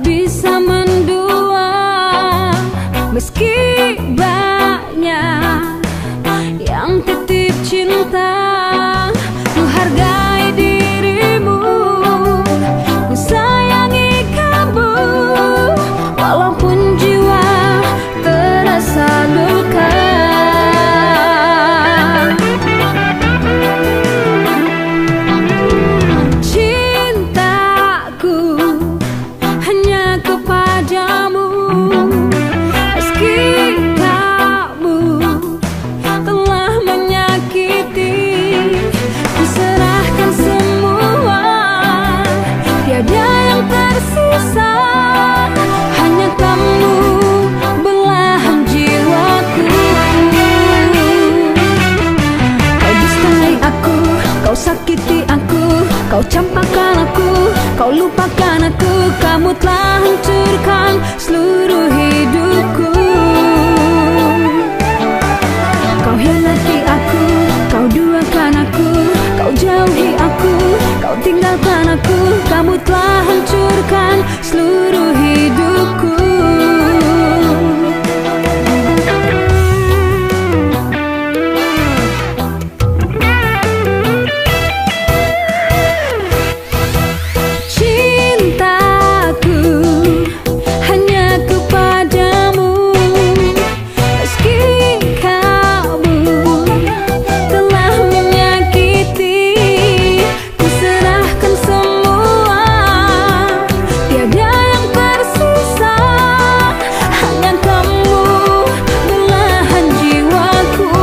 bisa mendua, meski banyak yang titip cinta. Ku hargai dirimu, ku sayangi kamu, walaupun jiwa terasa luka. Cintaku hanya kepadamu, meski kamu telah menyakiti. Ku serahkan semua, tiada yang tersisa, hanya kamu belahan jiwaku. Kau dustai aku, kau sakiti aku, kau campakkan aku, kau lupakan aku. Kamu telah hancurkan seluruh hidupku. Kau hianati aku, kau duakan aku, kau jauhi aku, kau tinggalkan aku. Kamu telah hancurkan seluruh hidupku. Cintaku hanya kepadamu, meski kamu telah menyakiti. Ku serahkan semua, tiada yang tersisa, hanya kamu belahan jiwaku.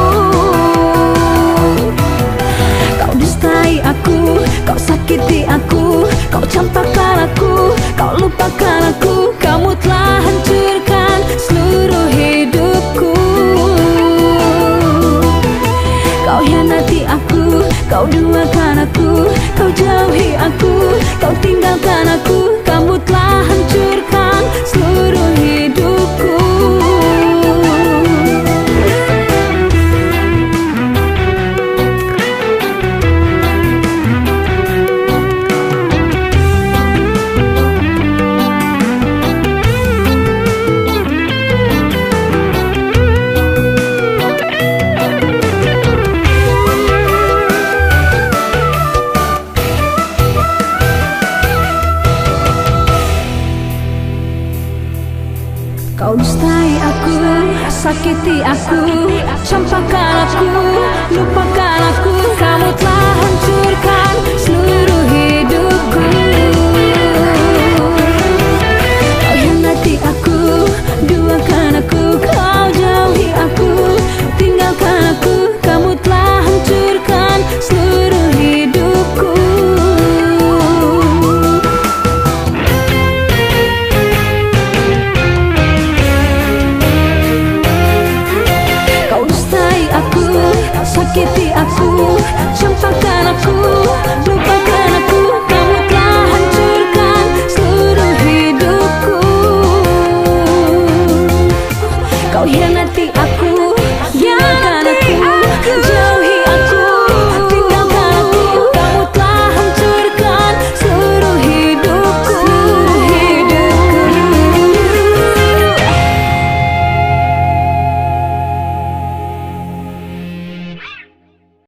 Kau dustai aku, kau sakiti aku, kau campakkan aku, kau lupakan aku. Kamu telah hancurkan seluruh hidupku. Kau hianati aku, kau duakan aku, kau jauhi aku, kau tinggalkan aku. Kamu telah hancurkan seluruh hidupku. Kau dustai aku, sakiti aku, campakkan aku, lupakan aku. Kamu telah